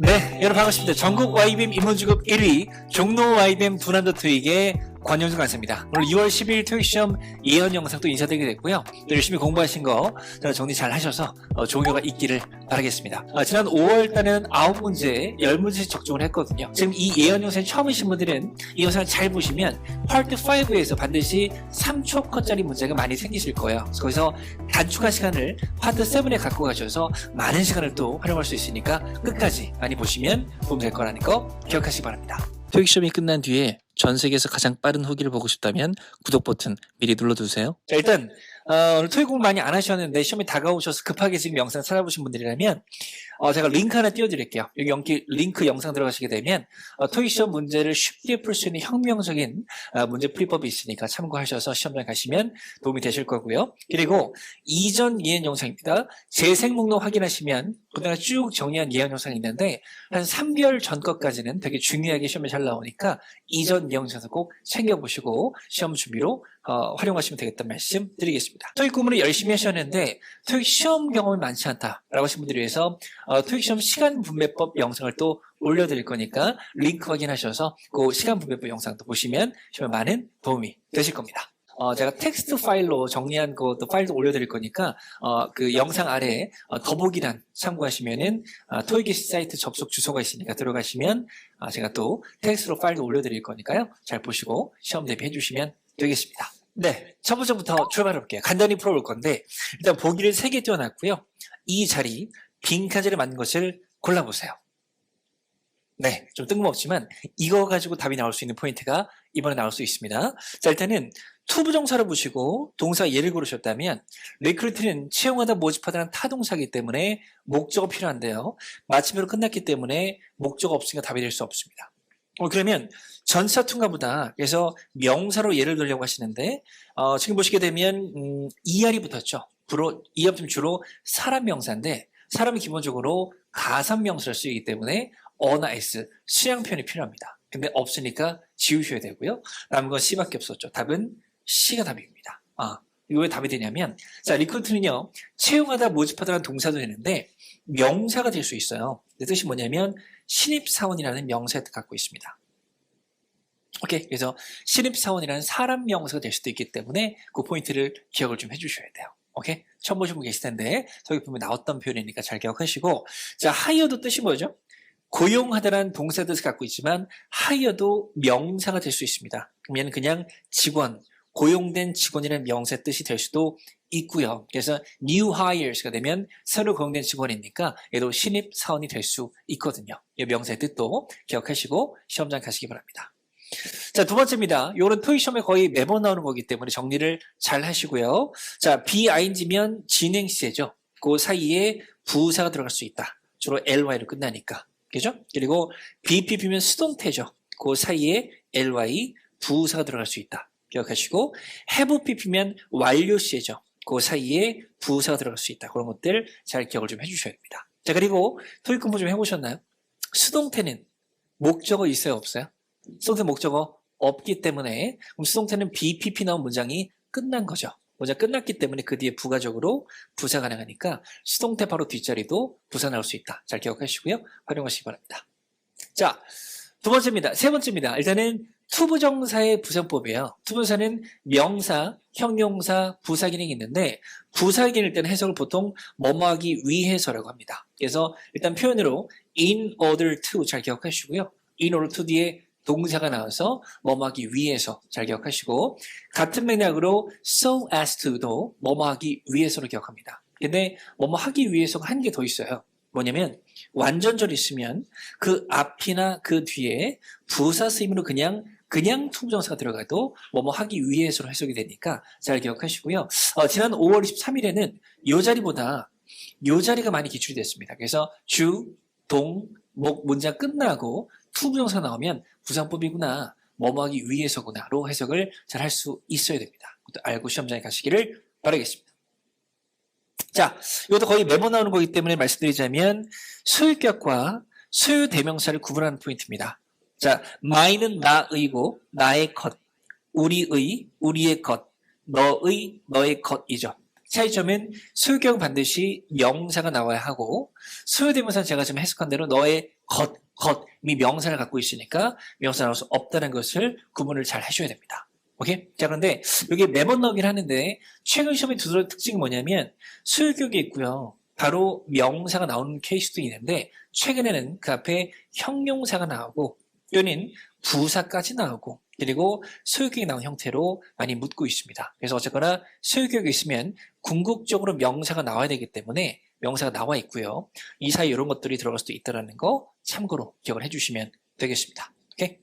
네, 여러분 반갑습니다. 전국 YBM 인문주급 1위 종로 YBM 두난도 토익의 권영준 강사입니다. 오늘 2월 10일 토익 시험 예언 영상 또 인사드리게 됐고요. 또 열심히 공부하신 거 정리 잘 하셔서 좋은 결과 있기를 바라겠습니다. 지난 5월 달에는 9문제, 10문제씩 적중을 했거든요. 지금 이 예언 영상 처음이신 분들은 이 영상을 잘 보시면 파트 5에서 반드시 3초 컷짜리 문제가 많이 생기실 거예요. 그래서 거기서 단축한 시간을 파트 7에 갖고 가셔서 많은 시간을 또 활용할 수 있으니까 끝까지 많이 보시면 도움이 될 거라는 거 기억하시기 바랍니다. 토익 시험이 끝난 뒤에 전 세계에서 가장 빠른 후기를 보고 싶다면 구독 버튼 미리 눌러두세요. 자, 일단 오늘 토익 공부 많이 안 하셨는데 시험이 다가오셔서 급하게 지금 영상 찾아보신 분들이라면 제가 링크 하나 띄워드릴게요. 여기 링크 영상 들어가시게 되면 토익 시험 문제를 쉽게 풀 수 있는 혁명적인 문제 풀이법이 있으니까 참고하셔서 시험장 가시면 도움이 되실 거고요. 그리고 이전 예언 영상입니다. 재생 목록 확인하시면 그동안 쭉 정리한 예언 영상이 있는데 한 3개월 전 것까지는 되게 중요하게 시험에 잘 나오니까 이전 예언 영상 꼭 챙겨보시고 시험 준비로 활용하시면 되겠다는 말씀 드리겠습니다. 토익 공부를 열심히 하셨는데 토익 시험 경험이 많지 않다라고 하신 분들을 위해서 토익 시험 시간 분배법 영상을 또 올려드릴 거니까 링크 확인하셔서 그 시간 분배법 영상도 보시면 시험에 많은 도움이 되실 겁니다. 제가 텍스트 파일로 정리한 그 파일도 올려드릴 거니까 그 영상 아래에 더보기란 참고하시면은 토익기시 사이트 접속 주소가 있으니까 들어가시면 제가 또 텍스트로 파일도 올려드릴 거니까요. 잘 보시고 시험 대비해 주시면 되겠습니다. 네, 첫 번째부터 출발해 볼게요. 간단히 풀어볼 건데 일단 보기를 3개 띄워놨고요. 이 자리 빈칸자리 맞는 것을 골라보세요. 네, 좀 뜬금없지만 이거 가지고 답이 나올 수 있는 포인트가 이번에 나올 수 있습니다. 자, 일단은 투부정사를 보시고 동사 예를 고르셨다면 리크루트는 채용하다 모집하다는 타동사이기 때문에 목적어 필요한데요. 마침표로 끝났기 때문에 목적어 없으니까 답이 될 수 없습니다. 그러면 전사 통과보다 그래서 명사로 예를 들려고 하시는데 지금 보시게 되면 ER이 붙었죠. ER은 주로 사람 명사인데 사람이 기본적으로 가산 명사를 쓰기 때문에 어나 S, 수량 표현이 필요합니다. 근데 없으니까 지우셔야 되고요. 남은 건 C밖에 없었죠. 답은 C가 답입니다. 이거 왜 답이 되냐면 자, 리크루트는요. 채용하다 모집하다라는 동사도 되는데 명사가 될 수 있어요. 그 뜻이 뭐냐면 신입사원이라는 명사의 뜻 갖고 있습니다. 오케이. 그래서 신입사원이라는 사람 명사가 될 수도 있기 때문에 그 포인트를 기억을 좀 해주셔야 돼요. 오케이. 처음 보신 분 계실 텐데 저기 보면 나왔던 표현이니까 잘 기억하시고 자, 하이어도 뜻이 뭐죠? 고용하다라는 동사 뜻을 갖고 있지만 하이어도 명사가 될 수 있습니다. 그러면 그냥 직원, 고용된 직원이라는 명사의 뜻이 될 수도 있고요. 그래서 new hires가 되면 새로 고용된 직원이니까 얘도 신입 사원이 될 수 있거든요. 이 명사의 뜻도 기억하시고 시험장 가시기 바랍니다. 자, 두 번째입니다. 요거는 토익 시험에 거의 매번 나오는 거기 때문에 정리를 잘 하시고요. 자, BING면 진행 시제죠. 그 사이에 부사가 들어갈 수 있다. 주로 LY로 끝나니까. 그죠? 그리고 BPP면 수동태죠. 그 사이에 LY 부사가 들어갈 수 있다. 기억하시고 have PP면 완료 시제죠. 그 사이에 부사가 들어갈 수 있다. 그런 것들 잘 기억을 좀 해주셔야 됩니다. 자, 그리고 토익 공부 좀 해보셨나요? 수동태는 목적어 있어요? 없어요? 수동태 목적어 없기 때문에 그럼 수동태는 BPP 나온 문장이 끝난 거죠. 문장 끝났기 때문에 그 뒤에 부가적으로 부사 가능하니까 수동태 바로 뒷자리도 부사 나올 수 있다. 잘 기억하시고요. 활용하시기 바랍니다. 자, 세 번째입니다. 일단은 투부정사의 부사법이에요. 투부정사는 명사, 형용사, 부사 기능이 있는데 부사 기능일 때는 해석을 보통 뭐뭐하기 위해서라고 합니다. 그래서 일단 표현으로 in order to 잘 기억하시고요. in order to 뒤에 동사가 나와서 뭐뭐하기 위해서 잘 기억하시고 같은 맥락으로 so as to도 뭐뭐하기 위해서로 기억합니다. 근데 뭐뭐하기 위해서가 한 개 더 있어요. 뭐냐면 완전절 있으면 그 앞이나 그 뒤에 부사 쓰임으로 그냥 투부정사가 들어가도 뭐뭐하기 위해서로 해석이 되니까 잘 기억하시고요. 지난 5월 23일에는 이 자리보다 이 자리가 많이 기출이 됐습니다. 그래서 주, 동, 목 문장 끝나고 투부정사 나오면 부사법이구나, 뭐뭐하기 위해서구나로 해석을 잘 할 수 있어야 됩니다. 그것도 알고 시험장에 가시기를 바라겠습니다. 자, 이것도 거의 매번 나오는 거기 때문에 말씀드리자면 소유격과 소유 대명사를 구분하는 포인트입니다. 자, my는 나의고 나의 것, 우리의, 우리의 것, 너의, 너의 것이죠. 차이점은 소유격은 반드시 명사가 나와야 하고 소유대명사는 제가 지금 해석한 대로 너의 것이 명사를 갖고 있으니까 명사 나올 수 없다는 것을 구분을 잘 하셔야 됩니다. 오케이? 자, 그런데 여기 매번 나오긴 하는데 최근 시험의 두드러진 특징이 뭐냐면 소유격이 있고요. 바로 명사가 나오는 케이스도 있는데 최근에는 그 앞에 형용사가 나오고 또는 부사까지 나오고 그리고 소유격이 나온 형태로 많이 묻고 있습니다. 그래서 어쨌거나 소유격이 있으면 궁극적으로 명사가 나와야 되기 때문에 명사가 나와 있고요. 이 사이에 이런 것들이 들어갈 수도 있다는 거 참고로 기억을 해주시면 되겠습니다. 오케이?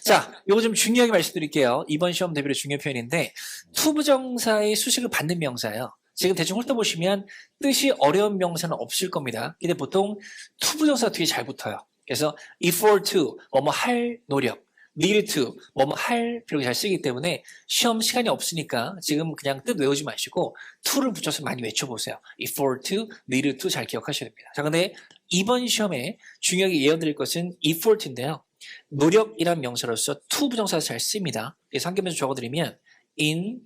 자, 요거 좀 중요하게 말씀드릴게요. 이번 시험 대비로 중요한 표현인데 투부정사의 수식을 받는 명사예요. 지금 대충 훑어보시면 뜻이 어려운 명사는 없을 겁니다. 근데 보통 투부정사 뒤에 잘 붙어요. 그래서 effort to, 뭐뭐 할 노력, need to, 뭐뭐 할 필요가 잘 쓰기 때문에 시험 시간이 없으니까 지금 그냥 뜻 외우지 마시고 to를 붙여서 많이 외쳐보세요. effort to, need to 잘 기억하셔야 됩니다. 자, 근데 이번 시험에 중요하게 예언드릴 것은 effort인데요. 노력이란 명사로서 to 부정사를 잘 씁니다. 그래서 한 개만 적어드리면 in,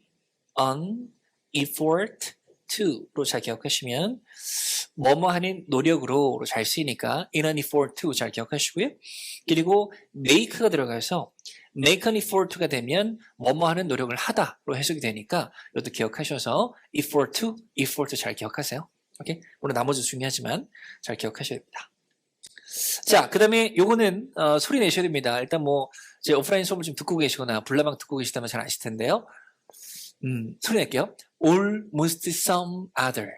on, effort, to로 잘 기억하시면 뭐뭐 하는 노력으로 잘 쓰이니까 in an effort to 잘 기억하시고요. 그리고 make가 들어가서 make an effort to가 되면 뭐뭐 하는 노력을 하다로 해석이 되니까 이것도 기억하셔서 effort to 잘 기억하세요. 오케이? 물론 나머지 중요하지만 잘 기억하셔야 됩니다. 자, 그 다음에 요거는 소리 내셔야 됩니다. 일단 뭐 제 오프라인 수업을 좀 듣고 계시거나 불나방 듣고 계시다면 잘 아실 텐데요. 소리 낼게요. almost some other.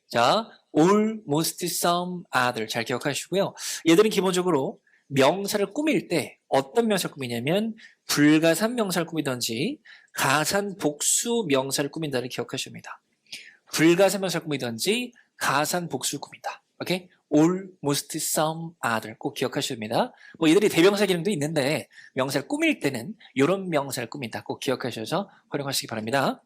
자, almost some other 잘 기억하시고요. 얘들은 기본적으로 명사를 꾸밀 때 어떤 명사를 꾸미냐면 불가산 명사를 꾸미든지 가산 복수 명사를 꾸민다를 기억하십니다. 불가산 명사를 꾸미든지 가산 복수를 꾸민다. 오케이? almost some other 꼭 기억하셔야 됩니다. 뭐 얘들이 대명사 기능도 있는데 명사를 꾸밀 때는 이런 명사를 꾸민다. 꼭 기억하셔서 활용하시기 바랍니다.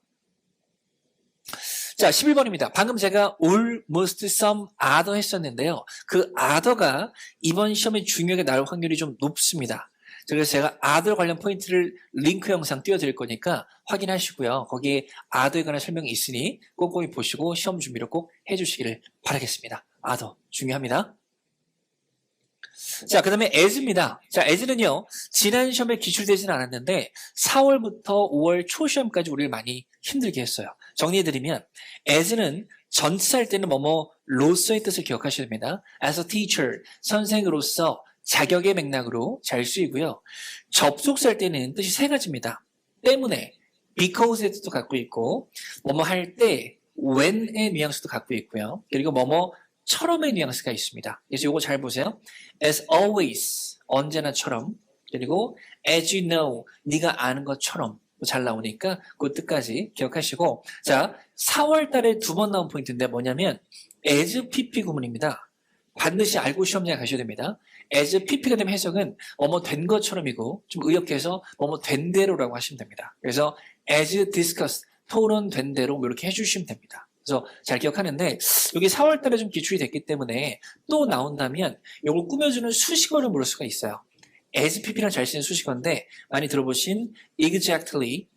자, 11번입니다. 방금 제가 almost some other 했었는데요. 그 other가 이번 시험에 중요하게 나올 확률이 좀 높습니다. 그래서 제가 other 관련 포인트를 링크 영상 띄워드릴 거니까 확인하시고요. 거기에 other에 관한 설명이 있으니 꼼꼼히 보시고 시험 준비를 꼭 해주시기를 바라겠습니다. other 중요합니다. 자, 그 다음에 as입니다. 자, as는요, 지난 시험에 기출되지는 않았는데 4월부터 5월 초시험까지 우리를 많이 힘들게 했어요. 정리해드리면 as는 전치사 할 때는 로서의 뜻을 기억하셔야 됩니다. as a teacher, 선생으로서 자격의 맥락으로 잘 쓰이고요. 접속사 할 때는 뜻이 세 가지입니다. 때문에, because의 뜻도 갖고 있고 할 때, when의 뉘앙스도 갖고 있고요. 그리고 처럼의 뉘앙스가 있습니다. 그래서 이거 잘 보세요. as always, 언제나처럼. 그리고 as you know, 네가 아는 것처럼 잘 나오니까 그 뜻까지 기억하시고, 자, 4월 달에 2번 나온 포인트인데 뭐냐면 as pp 구문입니다. 반드시 알고 시험장에 가셔야 됩니다. as pp가 되면 해석은 된 것처럼이고 좀 의역해서 된 대로라고 하시면 됩니다. 그래서 as discussed, 토론된 대로 이렇게 해주시면 됩니다. 그래서 잘 기억하는데 여기 4월 달에 좀 기출이 됐기 때문에 또 나온다면 이걸 꾸며주는 수식어를 물을 수가 있어요. as pp랑 잘 쓰는 수식어인데 많이 들어보신 exactly,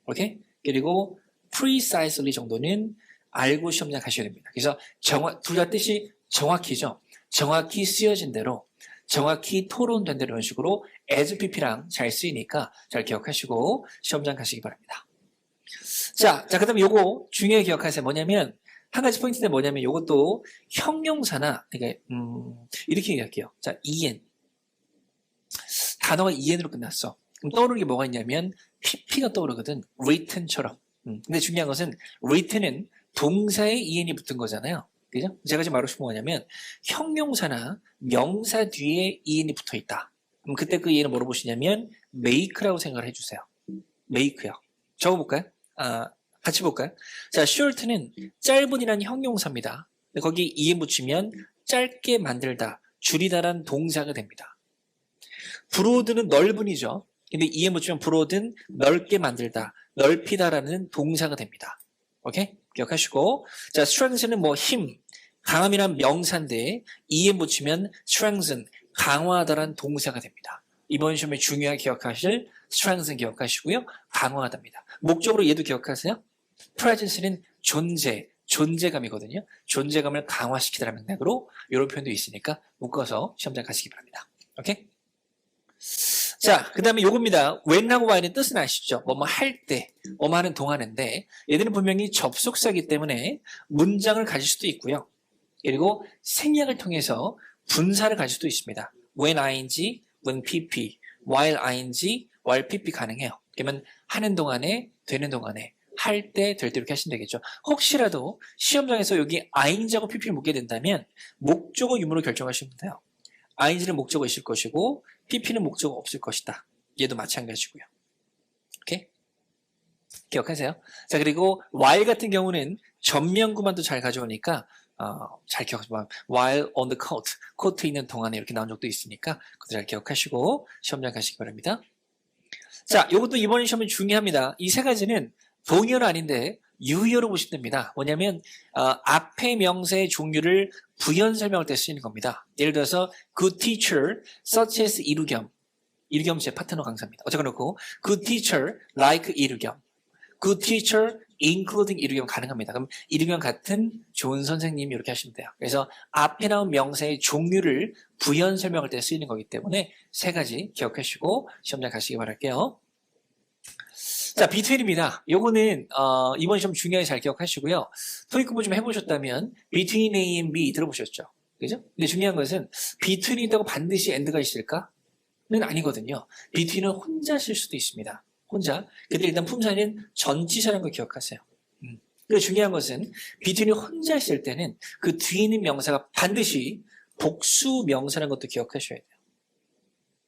오케이? 그리고 precisely 정도는 알고 시험장 가셔야 됩니다. 그래서 둘 다 뜻이 정확히죠. 정확히 쓰여진 대로, 정확히 토론된 대로 이런 식으로 as pp랑 잘 쓰이니까 잘 기억하시고 시험장 가시기 바랍니다. 자, 그 다음에 요거 중요하게 기억하세요. 뭐냐면, 한 가지 포인트인데 뭐냐면 요것도 형용사나, 그러니까, 이렇게 얘기할게요. 자, en. 단어가 en으로 끝났어. 그럼 떠오르는 게 뭐가 있냐면, pp가 떠오르거든. written처럼. 근데 중요한 것은, written은 동사에 en이 붙은 거잖아요. 그죠? 제가 지금 말하고 싶은 거냐면, 형용사나 명사 뒤에 en이 붙어 있다. 그럼 그때 그 en을 뭐로 보시냐면, make라고 생각을 해주세요. make요. 적어볼까요? 같이 볼까요? 자, short는 짧은이라는 형용사입니다. 거기 en 붙이면 짧게 만들다, 줄이다라는 동사가 됩니다. broad는 넓은이죠. 근데 en 붙이면 broad는 넓게 만들다, 넓히다라는 동사가 됩니다. 오케이? 기억하시고, 자, strength는 힘, 강함이란 명사인데 en 붙이면 strengthen, 강화하다라는 동사가 됩니다. 이번 시험에 중요하게 기억하실 strengthen 기억하시고요. 강화하답니다. 목적으로 얘도 기억하세요? presence는 존재감이거든요. 존재감을 강화시키다라는 맥락으로 이런 표현도 있으니까 묶어서 시험장 가시기 바랍니다. 오케이? 자, 그 다음에 요겁니다. when하고 while은 뜻은 아시죠? 뭐뭐 할 때, 뭐뭐 하는 동안인데 얘들은 분명히 접속사이기 때문에 문장을 가질 수도 있고요. 그리고 생략을 통해서 분사를 가질 수도 있습니다. when ing, when pp, while ing, while pp 가능해요. 그러면 하는 동안에, 되는 동안에, 할 때, 될 때 이렇게 하시면 되겠죠. 혹시라도 시험장에서 여기 ing하고 pp를 묻게 된다면 목적어 유무로 결정하시면 돼요. ing는 목적어 있을 것이고 pp는 목적어 없을 것이다. 얘도 마찬가지고요. 오케이? 기억하세요? 자, 그리고 while 같은 경우는 전면구만도 잘 가져오니까 잘 기억하시고 while on the coat, 코트 있는 동안에 이렇게 나온 적도 있으니까 그것도 잘 기억하시고 시험장 가시기 바랍니다. 자, 이것도 이번 시험은 중요합니다. 이 세 가지는 동의어는 아닌데 유의어로 보시면 됩니다. 뭐냐면 앞에 명사의 종류를 부연 설명할 때 쓰이는 겁니다. 예를 들어서 good teacher such as 이루겸 제 파트너 강사입니다. 어쨌거나 그렇고 good teacher like 이루겸 good teacher including 이루겸 가능합니다. 그럼 이루겸 같은 좋은 선생님 이렇게 하시면 돼요. 그래서 앞에 나온 명사의 종류를 부연 설명할 때 쓰이는 거기 때문에 세 가지 기억하시고 시험장 가시기 바랄게요. 자, between입니다. 요거는 이번 시험 중요하게 잘 기억하시고요. 토익 공부 좀 해보셨다면 between A and B 들어보셨죠? 그죠? 근데 중요한 것은 between이 있다고 반드시 and가 있을까? 는 아니거든요. between은 혼자 쓸 수도 있습니다. 혼자. 근데 일단 품사는 전치사라는 걸 기억하세요. 그리고 중요한 것은 between이 혼자 있을 때는 그 뒤에 있는 명사가 반드시 복수 명사라는 것도 기억하셔야 돼요.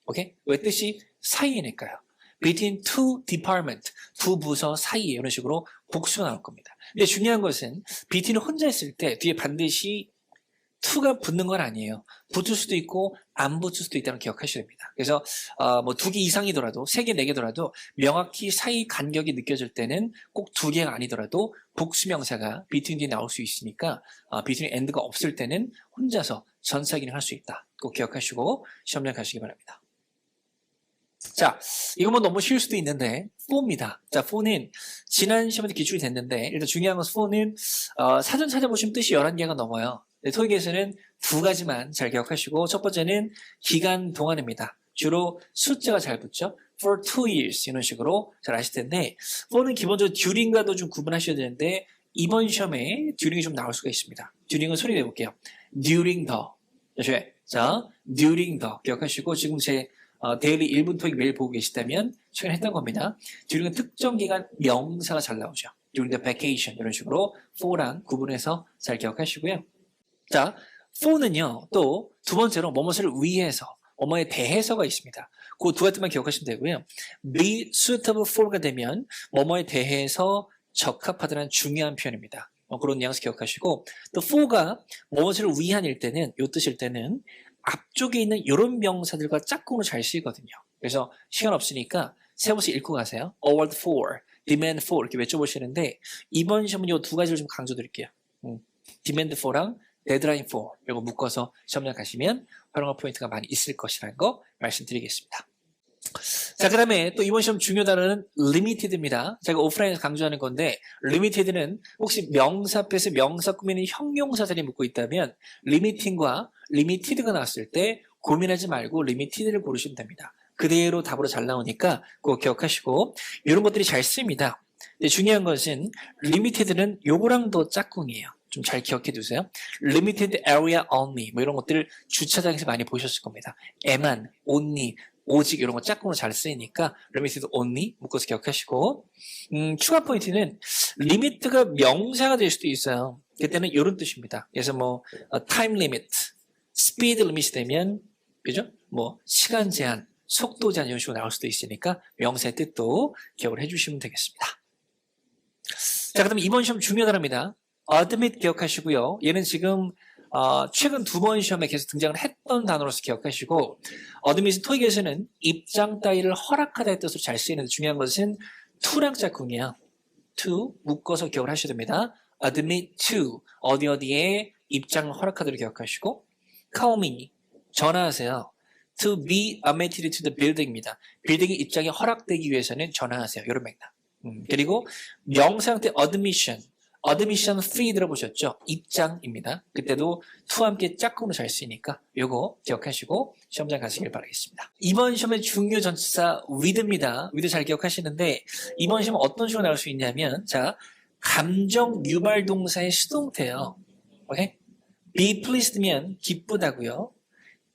오케이? 왜 뜻이 사이니까요. between two department, 두 부서 사이에 이런 식으로 복수가 나올 겁니다. 근데 중요한 것은 between은 혼자 있을 때 뒤에 반드시 to가 붙는 건 아니에요. 붙을 수도 있고 안 붙을 수도 있다는 걸 기억하셔야 됩니다. 그래서 뭐 2개 이상이더라도 3개, 4개더라도 명확히 사이 간격이 느껴질 때는 꼭 2개가 아니더라도 복수명사가 between 뒤에 나올 수 있으니까 between and가 없을 때는 혼자서 전사 기능을 할 수 있다. 꼭 기억하시고 시험장 가시기 바랍니다. 자, 이거 뭐 너무 쉬울 수도 있는데 for입니다. 자, for는 지난 시험에도 기출이 됐는데 일단 중요한 건 for는 사전 찾아보시면 뜻이 11개가 넘어요. 토익에서는 2가지만 잘 기억하시고 첫 번째는 기간 동안입니다. 주로 숫자가 잘 붙죠. for 2 years 이런 식으로 잘 아실 텐데 for는 기본적으로 during과도 좀 구분하셔야 되는데 이번 시험에 during이 좀 나올 수가 있습니다. during은 소리 내볼게요. during the. 자, during the 기억하시고 지금 제 데일리 1분 토익 매일 보고 계시다면 최근에 했던 겁니다. during은 특정 기간 명사가 잘 나오죠. during the vacation 이런 식으로 for랑 구분해서 잘 기억하시고요. 자, for는요, 또 두 번째로 뭐뭇을 위해서, 뭐뭐에 대해서가 있습니다. 그 두 가지만 기억하시면 되고요. be suitable for가 되면 뭐뭐에 대해서 적합하다는 중요한 표현입니다. 그런 뉘앙스 기억하시고 또 for가 무엇을 위한일 때는 요 뜻일 때는 앞쪽에 있는 이런 명사들과 짝꿍으로 잘 쓰이거든요. 그래서 시간 없으니까 세 번씩 읽고 가세요. award for, demand for 이렇게 외쳐보시는데 이번 시험은 이 두 가지를 좀 강조드릴게요. demand for랑 deadline for 이거 묶어서 시험장 가시면 활용할 포인트가 많이 있을 것이라는 거 말씀드리겠습니다. 자, 그 다음에 또 이번 시험 중요 단어는 limited입니다. 제가 오프라인에서 강조하는 건데 limited는 혹시 명사 앞에서 명사 꾸미는 형용사들이 묶고 있다면 limiting과 limited가 나왔을 때 고민하지 말고 limited를 고르시면 됩니다. 그대로 답으로 잘 나오니까 그거 기억하시고 이런 것들이 잘 씁니다. 근데 중요한 것은 limited는 요거랑 더 짝꿍이에요. 좀 잘 기억해 두세요. limited area only 뭐 이런 것들을 주차장에서 많이 보셨을 겁니다. 에만, only, 오직 이런 거 짝꿍으로 잘 쓰이니까 limited only 묶어서 기억하시고 추가 포인트는 limit가 명사가 될 수도 있어요. 그때는 이런 뜻입니다. 그래서 뭐 time limit, speed limit이 되면 그죠? 뭐 시간 제한, 속도 제한 이런 식으로 나올 수도 있으니까 명사의 뜻도 기억을 해주시면 되겠습니다. 자, 그다음에 이번 시험 중요 단어입니다. admit 기억하시고요. 얘는 지금 최근 2번 시험에 계속 등장을 했던 단어로서 기억하시고 admit은 토익에서는 입장 따위를 허락하다의 뜻으로 잘 쓰이는데 중요한 것은 to랑 짝꿍이야. to 묶어서 기억을 하셔야 됩니다. admit to 어디에 입장을 허락하도록 기억하시고 call me 전화하세요. to be admitted to the building입니다. 빌딩의 입장이 허락되기 위해서는 전화하세요. 이런 맥락. 그리고 명사 형태 admission. admission fee 들어보셨죠? 입장입니다. 그때도 to와 함께 짝꿍으로 잘 쓰이니까 요거 기억하시고 시험장 가시길 바라겠습니다. 이번 시험의 중요 전치사 with입니다. with 잘 기억하시는데 이번 시험은 어떤 식으로 나올 수 있냐면 자 감정 유발 동사의 수동태예요. 오케이? be pleased면 기쁘다고요.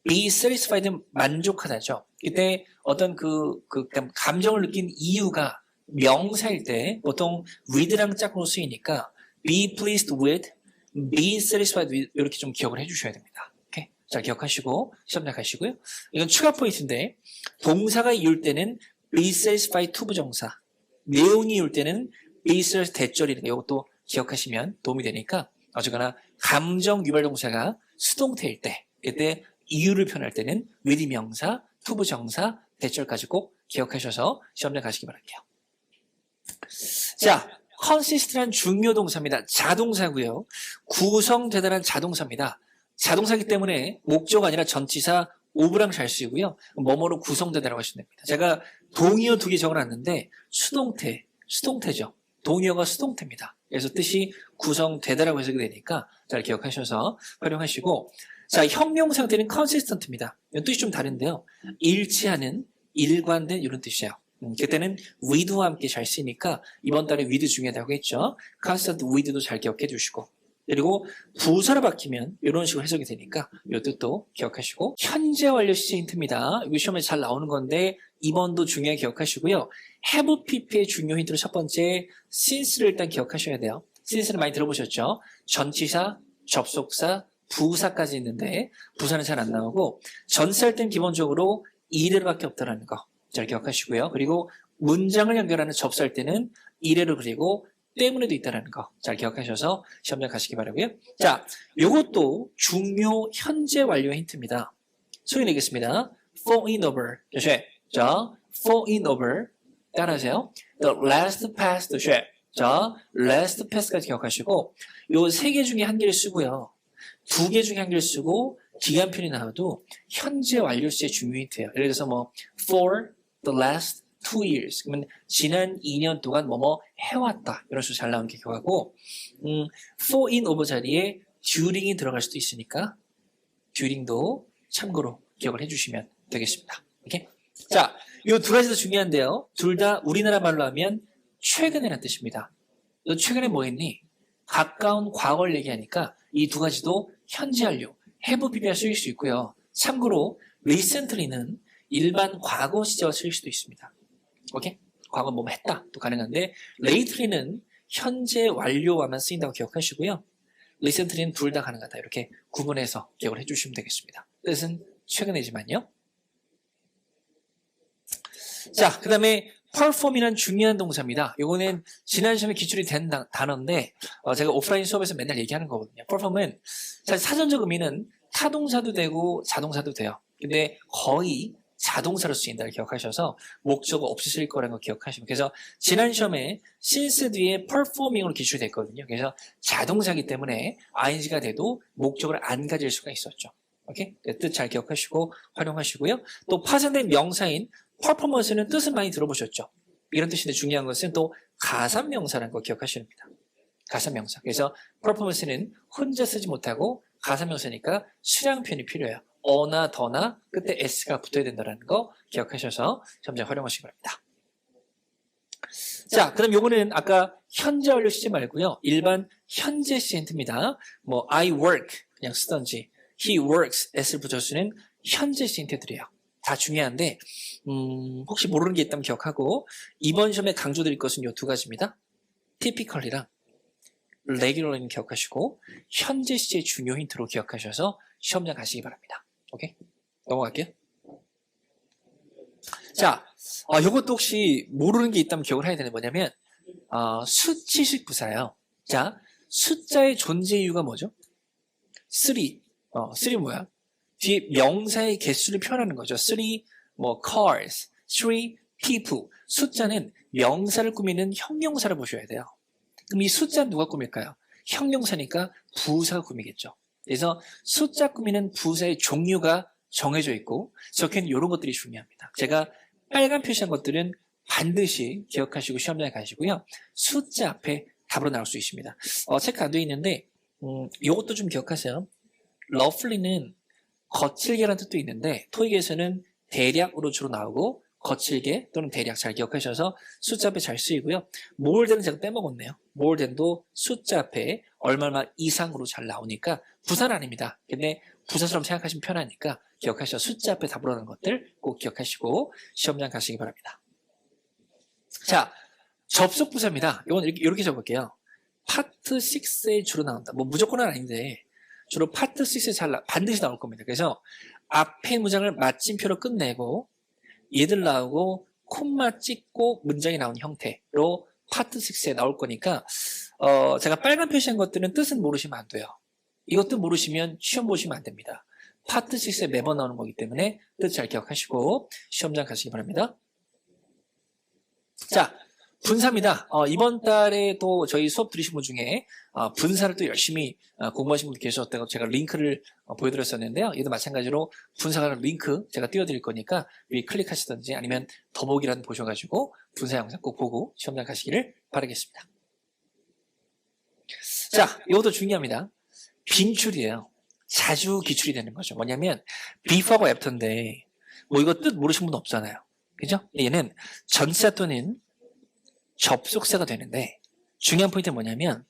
be satisfied는 만족하다죠. 그때 어떤 감정을 느낀 이유가 명사일 때 보통 with랑 짝꿍으로 쓰이니까 be pleased with, be satisfied with 이렇게 좀 기억을 해주셔야 됩니다. 오케이? 잘 기억하시고 시험장 가시고요. 이건 추가 포인트인데 동사가 이을 때는 be satisfied to 부정사, 내용이 이을 때는 be satisfied 대절이니까 이것도 기억하시면 도움이 되니까 어쨌거나 감정 유발 동사가 수동태일 때 그때 이유를 표현할 때는 with 명사, to 부정사, 대절까지 꼭 기억하셔서 시험장 가시기 바랄게요. 자, consist란 중요 동사입니다. 자동사고요. 구성되다란 자동사입니다. 자동사이기 때문에 목적 아니라 전치사 오브랑 잘 쓰이고요. 뭐뭐로 구성되다라고 하시면 됩니다. 제가 동의어 2개 적어놨는데 수동태죠. 동의어가 수동태입니다. 그래서 뜻이 구성되다라고 해석이 되니까 잘 기억하셔서 활용하시고 자, 형용사 형태는 consistent입니다. 뜻이 좀 다른데요. 일치하는, 일관된 이런 뜻이에요. 그때는 with와 함께 잘 쓰니까 이번 달에 with 중요하다고 했죠. constant with도 잘 기억해 주시고 그리고 부사로 바뀌면 이런 식으로 해석이 되니까 이 뜻도 기억하시고 현재 완료 시제 힌트입니다. 이거 시험에 잘 나오는 건데 이번도 중요하게 기억하시고요. have pp의 중요 힌트로 첫 번째 since를 일단 기억하셔야 돼요. since는 많이 들어보셨죠? 전치사, 접속사, 부사까지 있는데 부사는 잘 안 나오고 전치사할 땐 기본적으로 이래로밖에 없다라는 거 잘 기억하시고요. 그리고 문장을 연결하는 접수할 때는 이래로 그리고 때문에도 있다는 거 잘 기억하셔서 시험장 가시기 바라고요. 자, 요것도 중요 현재 완료 힌트입니다. 소개 내겠습니다. fall in over. 자, fall in over. 따라하세요. The last past. 자, last past까지 기억하시고 요 세 개 중에 한 개를 쓰고요. 2개 중에 한 개를 쓰고 기간편이 나와도 현재 완료 시제 중요 힌트예요. 예를 들어서 뭐 for the last 2 years. 그러면 지난 2년 동안 뭐뭐 해왔다. 이런 식으로 잘 나오는 게 기억하고 for in over 자리에 during이 들어갈 수도 있으니까 during도 참고로 기억을 해주시면 되겠습니다. 오케이? 자, 이 2가지도 중요한데요. 둘 다 우리나라 말로 하면 최근에라는 뜻입니다. 너 최근에 뭐 했니? 가까운 과거를 얘기하니까 이 2가지도 현재 완료, have pp가 쓰일 수 있고요. 참고로 recently는 일반 과거 시제와 쓰일 수도 있습니다. 오케이? 과거 뭐 했다 또 가능한데 lately는 현재 완료와만 쓰인다고 기억하시고요. recently는 둘 다 가능하다 이렇게 구분해서 기억을 해주시면 되겠습니다. 뜻은 최근이지만요. 자, 그 다음에 perform이란 중요한 동사입니다. 이거는 지난 시험에 기출이 된 단어인데 제가 오프라인 수업에서 맨날 얘기하는 거거든요. perform은 사실 사전적 의미는 타동사도 되고 자동사도 돼요. 근데 거의 자동사로 쓰인다를 기억하셔서 목적어 없이 쓸 거라는 거 기억하시면 그래서 지난 시험에 since 뒤에 performing으로 기출됐거든요. 그래서 자동사이기 때문에 ing가 돼도 목적어를 안 가질 수가 있었죠. 오케이? 뜻 잘 기억하시고 활용하시고요. 또 파생된 명사인 performance는 뜻은 많이 들어보셨죠. 이런 뜻인데 중요한 것은 또 가산명사라는 거 기억하셔야 합니다. 가산명사. 그래서 performance는 혼자 쓰지 못하고 가산명사니까 수량 표현이 필요해요. 어나 더나 끝에 s가 붙어야 된다는 거 기억하셔서 점점 활용하시기 바랍니다. 자, 그럼 요거는 아까 현재 완료 시제 말고요. 일반 현재 시제 힌트입니다. 뭐 I work 그냥 쓰던지 he works s를 붙여 쓰는 현재 시제 힌트들이에요. 다 중요한데 혹시 모르는 게 있다면 기억하고 이번 시험에 강조드릴 것은 요 2가지입니다. typically랑 regularly는 기억하시고 현재 시제의 중요 힌트로 기억하셔서 시험장 가시기 바랍니다. 오케이? 넘어갈게요. 자, 요것도 혹시 모르는 게 있다면 기억을 해야 되는 뭐냐면 수치식 부사예요. 자, 숫자의 존재 이유가 뭐죠? 3. 3 뭐야? 뒤에 명사의 개수를 표현하는 거죠. 3, 뭐 cars, 3 people. 숫자는 명사를 꾸미는 형용사를 보셔야 돼요. 그럼 이 숫자는 누가 꾸밀까요? 형용사니까 부사가 꾸미겠죠. 그래서 숫자 꾸미는 부사의 종류가 정해져 있고 적혀있는 이런 것들이 중요합니다. 제가 빨간 표시한 것들은 반드시 기억하시고 시험장에 가시고요. 숫자 앞에 답으로 나올 수 있습니다. 체크 안 되어 있는데 이것도 좀 기억하세요. 러플리는 거칠게라는 뜻도 있는데 토익에서는 대략으로 주로 나오고 거칠게 또는 대략 잘 기억하셔서 숫자 앞에 잘 쓰이고요. 모어된은 제가 빼먹었네요. 모어된도 숫자 앞에 얼마나 이상으로 잘 나오니까 부사는 아닙니다. 근데 부사처럼 생각하시면 편하니까 기억하셔서 숫자 앞에 답으로 하는 것들 꼭 기억하시고 시험장 가시기 바랍니다. 자, 접속 부사입니다. 이건 이렇게 적을게요. 파트 6에 주로 나온다. 뭐 무조건은 아닌데 주로 파트 6에 반드시 나올 겁니다. 그래서 앞에 문장을 마침표로 끝내고 얘들 나오고 콤마 찍고 문장이 나오는 형태로 파트 6에 나올 거니까 제가 빨간 표시한 것들은 뜻은 모르시면 안 돼요. 이것도 모르시면 시험 보시면 안 됩니다. 파트 6에 매번 나오는 거기 때문에 뜻 잘 기억하시고 시험장 가시기 바랍니다. 자, 분사입니다. 이번 달에 또 저희 수업 들으신 분 중에 분사를 또 열심히 공부하신 분들 계셨다고 제가 링크를 보여드렸었는데요. 얘도 마찬가지로 분사 관련 링크 제가 띄워드릴 거니까 위에 클릭하시든지 아니면 더보기라도 보셔가지고 분사 영상 꼭 보고 시험장 가시기를 바라겠습니다. 자, 이것도 중요합니다. 빈출이에요. 자주 기출이 되는 거죠. 뭐냐면 before하고 after인데 뭐 이거 뜻 모르시는 분 없잖아요. 그죠? 얘는 전사 또는 접속사가 되는데 중요한 포인트는 뭐냐면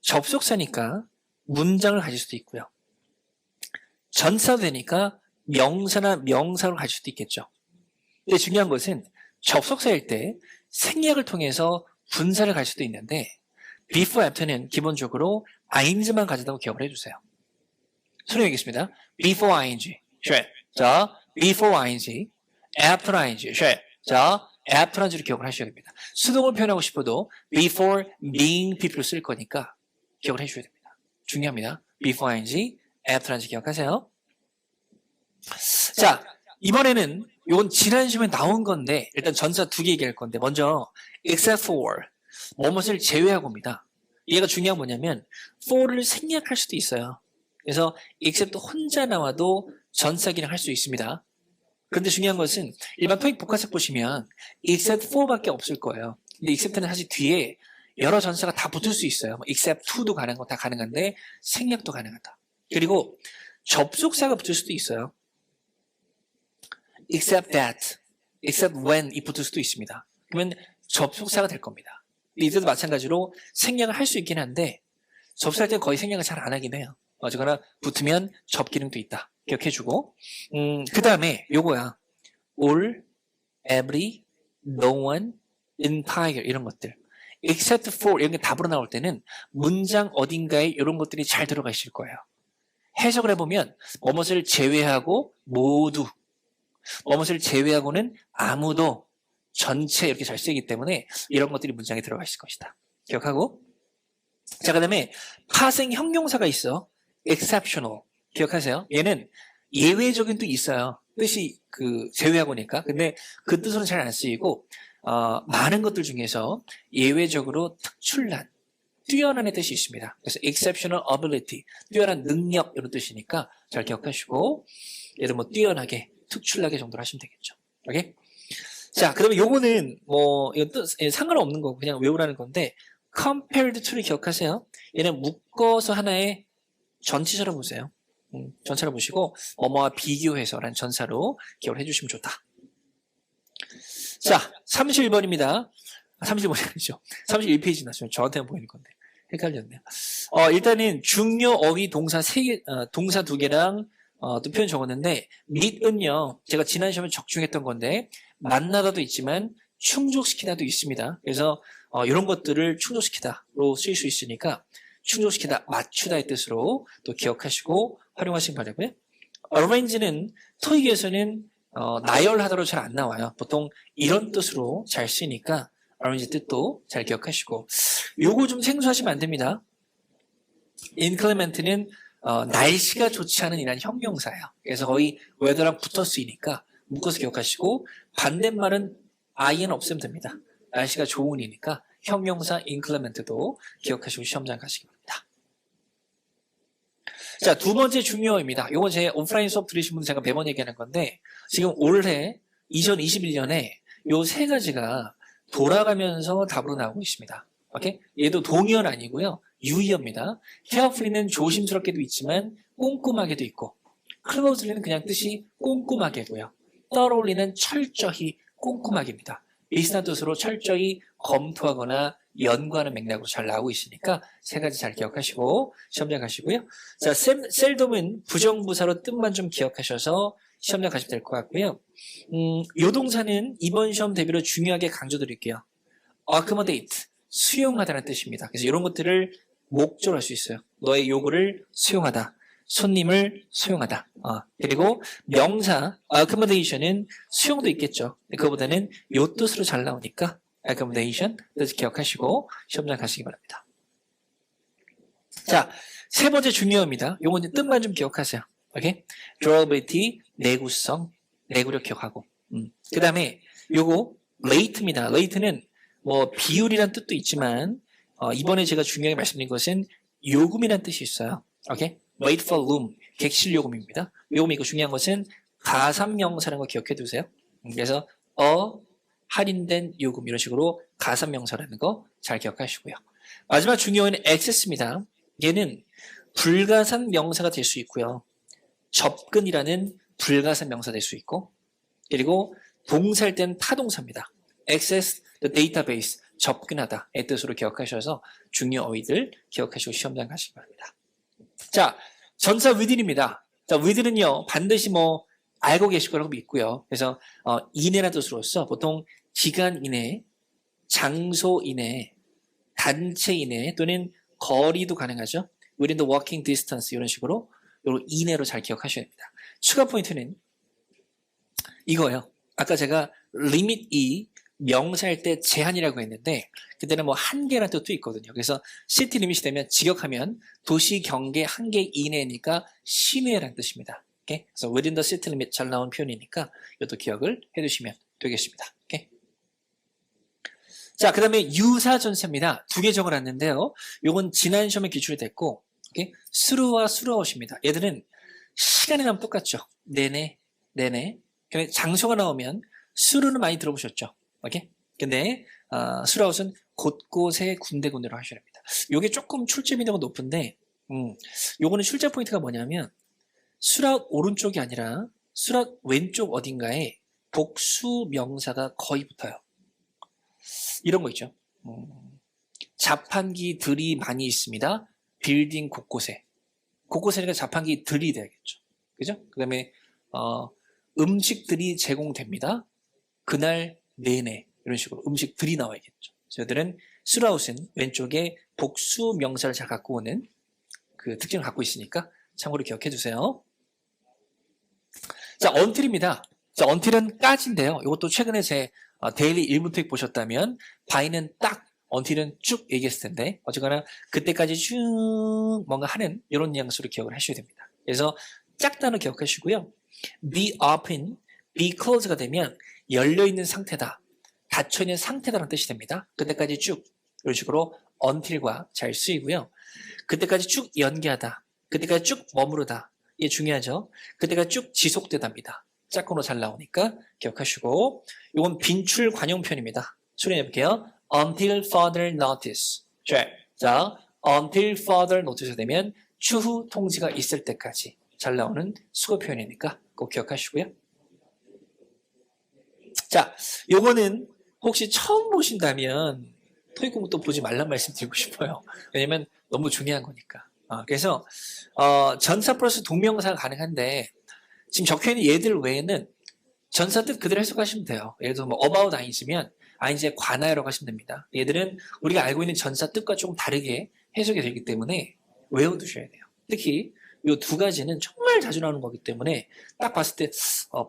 접속사니까 문장을 가질 수도 있고요. 전사도 되니까 명사나 명사로 가질 수도 있겠죠. 근데 중요한 것은 접속사일 때 생략을 통해서 분사를 갈 수도 있는데 before, after는 기본적으로 ing만 가진다고 기억을 해주세요. 설명하겠습니다. before ing, sure. 자, before ing, after ing, sure. 자, after ing 기억을 하셔야 됩니다. 수동을 표현하고 싶어도 before being people를 쓸 거니까 기억을 해주셔야 됩니다. 중요합니다. before ing, after ing 기억하세요. 자, 이번에는 이건 지난 시험에 나온 건데 일단 전사 두 개 얘기할 건데 먼저 except for 뭐뭇을 제외하고입니다. 얘가 중요한 뭐냐면 for를 생략할 수도 있어요. 그래서 except 혼자 나와도 전사 기능 할 수 있습니다. 그런데 중요한 것은 일반 토익 복화책 보시면 except for밖에 없을 거예요. 근데 except는 사실 뒤에 여러 전사가 다 붙을 수 있어요. except to도 가능한 거 다 가능한데 생략도 가능하다. 그리고 접속사가 붙을 수도 있어요. except that, except when 이 붙을 수도 있습니다. 그러면 접속사가 될 겁니다. 이때도 마찬가지로 생략을 할 수 있긴 한데 접속할 때는 거의 생략을 잘 안 하긴 해요. 어쨌거나 붙으면 접기능도 있다. 기억해주고 그 다음에 요거야. all, every, no one, entire 이런 것들 except for 이런 게 답으로 나올 때는 문장 어딘가에 이런 것들이 잘 들어가 있을 거예요. 해석을 해보면 뭐뭇을 제외하고 모두 뭐뭇을 제외하고는 아무도 전체 이렇게 잘 쓰이기 때문에 이런 것들이 문장에 들어가 있을 것이다. 기억하고 자, 그 다음에 파생 형용사가 있어. exceptional 기억하세요? 얘는 예외적인 뜻이 있어요. 뜻이 제외하고니까. 근데 그 뜻으로는 잘 안 쓰이고 많은 것들 중에서 예외적으로 특출난 뛰어난의 뜻이 있습니다. 그래서 exceptional ability 뛰어난 능력 이런 뜻이니까 잘 기억하시고 예를 뭐 뛰어나게 특출나게 정도로 하시면 되겠죠. 오케이? 자, 그러면 요거는 뭐 이건 뜻 상관없는 거고 그냥 외우라는 건데 compared to를 기억하세요. 얘는 묶어서 하나의 전치사로 보세요. 전차를 보시고 뭐뭐와 비교해서라는 전사로 기억을 해주시면 좋다. 자, 31번입니다. 31번이 아니죠. 31페이지 나왔어요. 저한테만 보이는 건데 헷갈렸네요. 일단은 중요 어휘 동사 동사 두 개랑 또 표현 적었는데 meet은요 제가 지난 시험에 적중했던 건데 만나다도 있지만 충족시키다도 있습니다. 그래서 이런 것들을 충족시키다로 쓰일 수 있으니까 충족시키다, 맞추다의 뜻으로 또 기억하시고 활용하시기 바라고요. arrange는 토익에서는 나열하다로 잘 안 나와요. 보통 이런 뜻으로 잘 쓰니까 arrange 뜻도 잘 기억하시고 요거 좀 생소하시면 안 됩니다. inclement는 날씨가 좋지 않은 이란 형용사예요. 그래서 거의 weather랑 붙어 쓰이니까 묶어서 기억하시고 반대말은 i는 없애면 됩니다. 날씨가 좋으니까 형용사 inclement도 기억하시고 시험장 가시기 바랍니다. 자, 두 번째 중요입니다. 이건 제 오프라인 수업 들으신 분들 제가 매번 얘기하는 건데 지금 올해 2021년에 요 세 가지가 돌아가면서 답으로 나오고 있습니다. 오케이? 얘도 동의어는 아니고요. 유의어입니다. carefully는 조심스럽게도 있지만 꼼꼼하게도 있고, closely는 그냥 뜻이 꼼꼼하게고요. thoroughly는 철저히 꼼꼼하게입니다. 비슷한 뜻으로 철저히 검토하거나 연구하는 맥락으로 잘 나오고 있으니까 세 가지 잘 기억하시고 시험장 가시고요. 자, 셀돔은 부정부사로 뜻만 좀 기억하셔서 시험장 가시면 될 것 같고요. 요 동사는 이번 시험 대비로 중요하게 강조드릴게요. accommodate, 수용하다는 뜻입니다. 그래서 이런 것들을 목적으로 할 수 있어요. 너의 요구를 수용하다. 손님을 수용하다. 그리고 명사 accommodation은 수용도 있겠죠. 그거보다는 요 뜻으로 잘 나오니까 accommodation 뜻 기억하시고 시험장 가시기 바랍니다. 자, 세 번째 중요합니다. 요거는 뜻만 좀 기억하세요. 오케이? durability, 내구성, 내구력 기억하고. 그 다음에 요거 late입니다. late는 뭐 비율이란 뜻도 있지만 이번에 제가 중요하게 말씀드린 것은 요금이란 뜻이 있어요. 오케이? wait for room, 객실 요금입니다. 요금이고 중요한 것은 가산명사라는 거 기억해 두세요. 그래서 할인된 요금 이런 식으로 가산명사라는 거 잘 기억하시고요. 마지막 중요한 access입니다. 얘는 불가산 명사가 될 수 있고요. 접근이라는 불가산 명사 될 수 있고, 그리고 동사일 땐 타동사입니다. access the database, 접근하다의 뜻으로 기억하셔서 중요 어휘들 기억하시고 시험장 가시기 바랍니다. 자, 전사 within입니다. 자, within은요 반드시 뭐 알고 계실 거라고 믿고요. 그래서 이내라는 뜻으로서 보통 기간 이내, 장소 이내, 단체 이내 또는 거리도 가능하죠. within the walking distance 이런 식으로 요 이내로 잘 기억하셔야 됩니다. 추가 포인트는 이거예요. 아까 제가 limit이 명사일 때 제한이라고 했는데 그때는 뭐 한계라는 뜻도 있거든요. 그래서 city limit이 되면 직역하면 도시 경계 한계 이내니까 시내라는 뜻입니다. 오케이? 그래서 within the city limit 잘 나온 표현이니까 이것도 기억을 해두시면 되겠습니다. 오케이? 자, 그 다음에 유사전사입니다. 두 개 적어놨는데요. 요건 지난 시험에 기출이 됐고, 오케이? 수루와 수루아웃입니다. 얘들은 시간이 나면 똑같죠. 네네. 장소가 나오면 수루는 많이 들어보셨죠. 오케이? 근데 수루아웃은 곳곳에 군데군데로 하셔야 합니다. 요게 조금 출제 민도가 높은데, 요거는 출제 포인트가 뭐냐면 수루아웃 오른쪽이 아니라 수루아웃 왼쪽 어딘가에 복수 명사가 거의 붙어요. 이런 거 있죠. 자판기들이 많이 있습니다. 빌딩 곳곳에니까 자판기들이 돼야겠죠. 그죠? 그 다음에 음식들이 제공됩니다. 그날 내내 이런 식으로 음식들이 나와야겠죠. 저희들은 수라웃은 왼쪽에 복수 명사를 잘 갖고 오는 그 특징을 갖고 있으니까 참고로 기억해 두세요. 자, until입니다. 자, until은 까지인데요. 이것도 최근에 제 데일리 1분 토익 보셨다면 by는 딱, until은 쭉 얘기했을 텐데 어쨌거나 그때까지 쭉 뭔가 하는 이런 뉘앙스로 기억을 하셔야 됩니다. 그래서 짝단어 기억하시고요. be open, be close가 되면 열려있는 상태다, 닫혀있는 상태다라는 뜻이 됩니다. 그때까지 쭉 이런 식으로 until과 잘 쓰이고요. 그때까지 쭉 연기하다, 그때까지 쭉 머무르다, 이게 중요하죠. 그때까지 쭉 지속되답니다. 짝꿍으로 잘 나오니까 기억하시고, 이건 빈출 관용 표현입니다. 수련해 볼게요. Until further notice. 자, until further notice가 되면 추후 통지가 있을 때까지 잘 나오는 수거 표현이니까 꼭 기억하시고요. 자, 요거는 혹시 처음 보신다면 토익 공부 또 보지 말란 말씀 드리고 싶어요. 왜냐면 너무 중요한 거니까. 그래서 전사 플러스 동명사가 가능한데 지금 적혀있는 얘들 외에는 전사 뜻 그대로 해석하시면 돼요. 예를 들어서 뭐 about 아인즈면 아인즈에 관하여라고 하시면 됩니다. 얘들은 우리가 알고 있는 전사 뜻과 조금 다르게 해석이 되기 때문에 외워두셔야 돼요. 특히 이 두 가지는 정말 자주 나오는 거기 때문에 딱 봤을 때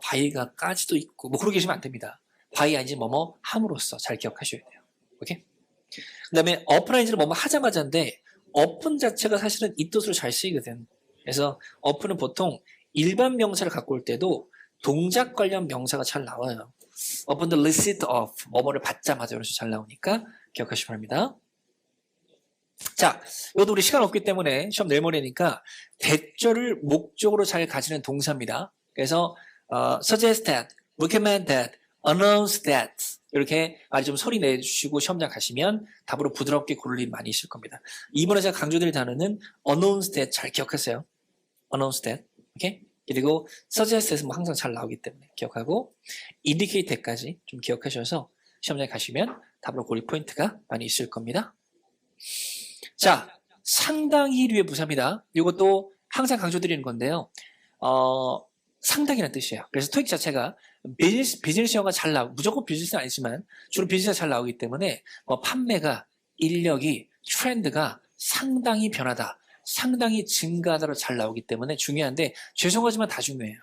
바이가 까지도 있고 뭐 그러고 계시면 안 됩니다. 바이 아인즈 뭐뭐 함으로써 잘 기억하셔야 돼요. 오케이? 그 다음에 open 아인즈는 뭐뭐 하자마자인데 open 자체가 사실은 이 뜻으로 잘 쓰이거든. 그래서 open은 보통 일반 명사를 갖고 올 때도 동작 관련 명사가 잘 나와요. upon the receipt of, 뭐뭐를 받자마자 이런 식으로 잘 나오니까 기억하시기 바랍니다. 자, 이것도 우리 시간 없기 때문에 시험 내일 모레니까 대절을 목적으로 잘 가지는 동사입니다. 그래서 suggest that, recommend that, announce that 이렇게 많이 좀 소리 내주시고 시험장 가시면 답으로 부드럽게 고를 일이 많이 있을 겁니다. 이번에 제가 강조드릴 단어는 announced that 잘 기억하세요. announced that. 오케이? 그리고 suggest는 뭐 항상 잘 나오기 때문에 기억하고 indicate that까지 좀 기억하셔서 시험장에 가시면 답으로 고를 포인트가 많이 있을 겁니다. 자, 상당히 류의 부사입니다. 이것도 항상 강조드리는 건데요. 상당이라는 뜻이에요. 그래서 토익 자체가 비즈니스 영어가 잘 나오고, 무조건 비즈니스는 아니지만 주로 비즈니스가 잘 나오기 때문에 판매가, 인력이, 트렌드가 상당히 변하다, 상당히 증가하다로 잘 나오기 때문에 중요한데, 죄송하지만 다 중요해요.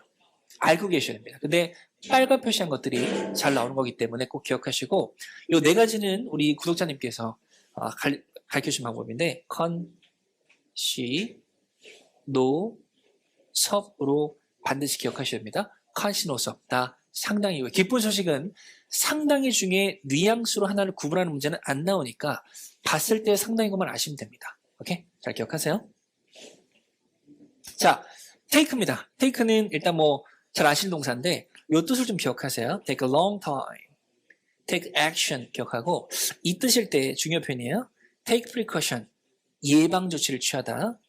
알고 계셔야 됩니다. 근데 빨간 표시한 것들이 잘 나오는 거기 때문에 꼭 기억하시고, 이 네 가지는 우리 구독자님께서 가르쳐주신 방법인데, 섭으로 반드시 기억하셔야 됩니다. 컨시노섭, 다 상당히. 기쁜 소식은 상당히 중에 뉘앙스로 하나를 구분하는 문제는 안 나오니까 봤을 때 상당히 것만 아시면 됩니다. 오케이? 잘 기억하세요. 자, take입니다. take는 일단 뭐 잘 아시는 동사인데 이 뜻을 좀 기억하세요. take a long time, take action 기억하고, 이 뜻일 때 중요 표현이에요. take precaution, 예방 조치를 취하다.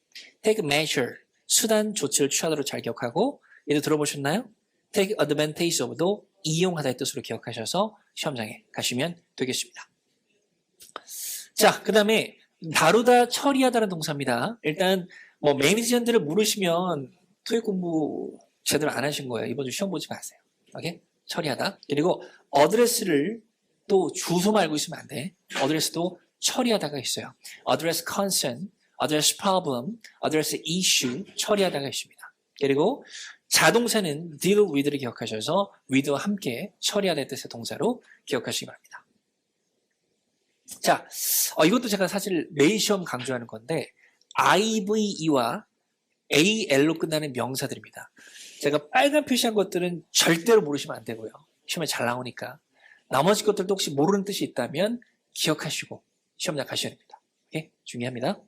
take measure, 수단 조치를 취하다로 잘 기억하고, 얘도 들어보셨나요? take advantage of도 이용하다의 뜻으로 기억하셔서 시험장에 가시면 되겠습니다. 자, 그 다음에 다루다, 처리하다는 동사입니다. 일단 뭐 매니지먼트를 물으시면 토익 공부 제대로 안 하신 거예요. 이번 주 시험 보지 마세요. 오케이? 처리하다. 그리고 어드레스를 또 주소만 알고 있으면 안 돼. 어드레스도 처리하다가 있어요. address concern, address problem, address issue, 처리하다가 있습니다. 그리고 자동사는 deal with를 기억하셔서 with와 함께 처리하다의 뜻의 동사로 기억하시기 바랍니다. 자, 이것도 제가 사실 매일 시험 강조하는 건데 IVE와 AL로 끝나는 명사들입니다. 제가 빨간 표시한 것들은 절대로 모르시면 안 되고요. 시험에 잘 나오니까. 나머지 것들도 혹시 모르는 뜻이 있다면 기억하시고 시험장 가셔야 됩니다. 오케이? 중요합니다.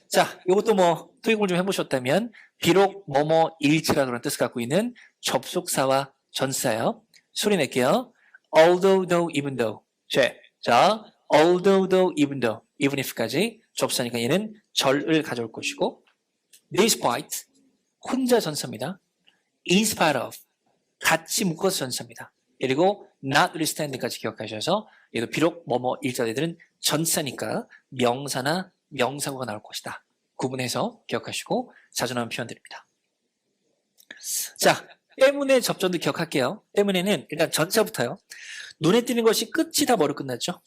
자, 이것도 뭐 토익을 좀 해보셨다면 비록 뭐뭐일지라도 라는 뜻을 갖고 있는 접속사와 전사요. 소리 낼게요. although, though, even though. 자, although, though, even though, even if까지 접사니까 얘는 절을 가져올 것이고, despite, 혼자 전사입니다. in spite of, 같이 묶어서 전사입니다. 그리고 notwithstanding까지 기억하셔서 얘도 비록 뭐뭐 일자리들은 전사니까 명사나 명사구가 나올 것이다. 구분해서 기억하시고 자주 나오는 표현들입니다. 자, 때문에 접전도 기억할게요. 때문에는 일단 전사부터요. 눈에 띄는 것이 끝이 다 뭐로 끝났죠?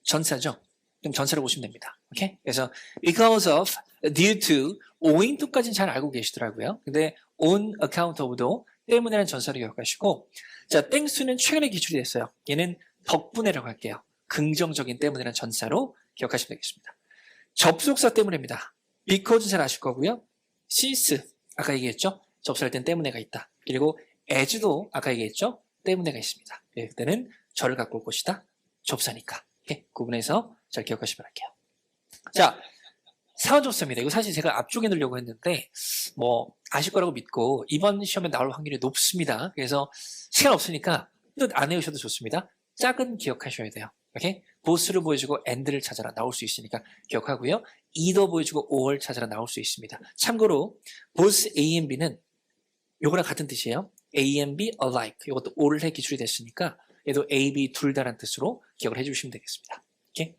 전사죠. 그럼 전사를 보시면 됩니다. 오케이? 그래서 because of, due to, owing to까지는 잘 알고 계시더라고요. 근데 on account of도 때문에는 전사를 기억하시고, 자, thanks to는 최근에 기출이 됐어요. 얘는 덕분에라고 할게요. 긍정적인 때문에는 전사로 기억하시면 되겠습니다. 접속사 때문입니다. because 잘 아실 거고요. since 아까 얘기했죠. 접속할 땐 때문에가 있다. 그리고 as도 아까 얘기했죠. 때문에가 있습니다. 그때는 절을 갖고 올 것이다. 접사니까. 이렇게 구분해서 잘 기억하시기 바랄게요. 자, 사원접사입니다. 이거 사실 제가 앞쪽에 넣으려고 했는데 뭐 아실 거라고 믿고 이번 시험에 나올 확률이 높습니다. 그래서 시간 없으니까 뜻 안 외우셔도 좋습니다. 짝은 기억하셔야 돼요. 오케이? 보스를 보여주고 and를 찾아라 나올 수 있으니까 기억하고요. either 보여주고 or 찾아라 나올 수 있습니다. 참고로 both A and B는 요거랑 같은 뜻이에요. A and B alike. 이것도 올해 기출이 됐으니까 얘도 A, B 둘 다라는 뜻으로 기억을 해주시면 되겠습니다. 오케이?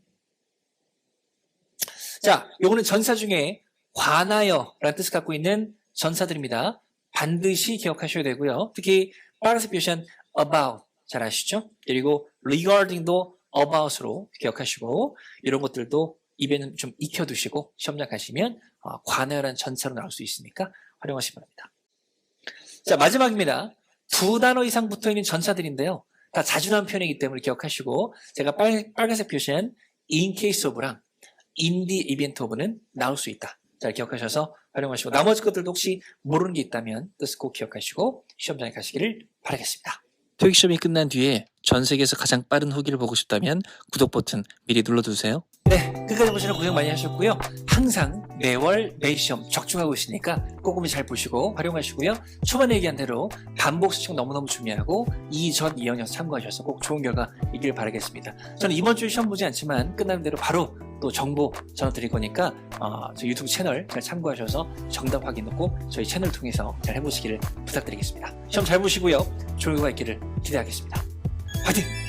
자, 요거는 전사 중에 관하여 라는 뜻을 갖고 있는 전사들입니다. 반드시 기억하셔야 되고요. 특히 빨간색 표시한 about 잘 아시죠? 그리고 regarding도 about으로 기억하시고 이런 것들도 입에는 좀 익혀두시고 시험장 가시면 관하여라는 전사로 나올 수 있으니까 활용하시기 바랍니다. 자, 마지막입니다. 두 단어 이상 붙어있는 전사들인데요. 다 자주 나오는 표현이기 때문에 기억하시고 제가 빨간색 표시한 in case of랑 in the event of는 나올 수 있다. 잘 기억하셔서 활용하시고 나머지 것들도 혹시 모르는 게 있다면 뜻을 꼭 기억하시고 시험장에 가시기를 바라겠습니다. 토익 시험이 끝난 뒤에 전 세계에서 가장 빠른 후기를 보고 싶다면 구독 버튼 미리 눌러두세요. 네, 끝까지 보시느라 고생 많이 하셨고요. 항상 매월 매시험 적중하고 있으니까 꼼꼼히 잘 보시고 활용하시고요. 초반에 얘기한 대로 반복 수청 너무너무 중요하고 이전 2년 영상 참고하셔서 꼭 좋은 결과 있길 바라겠습니다. 저는 이번 주에 시험 보지 않지만 끝나는 대로 바로 또 정보 전해드릴 거니까 저희 유튜브 채널 잘 참고하셔서 정답 확인도 꼭 저희 채널 통해서 잘 해보시기를 부탁드리겠습니다. 시험 잘 보시고요. 좋은 결과 있기를 기대하겠습니다. 화이팅!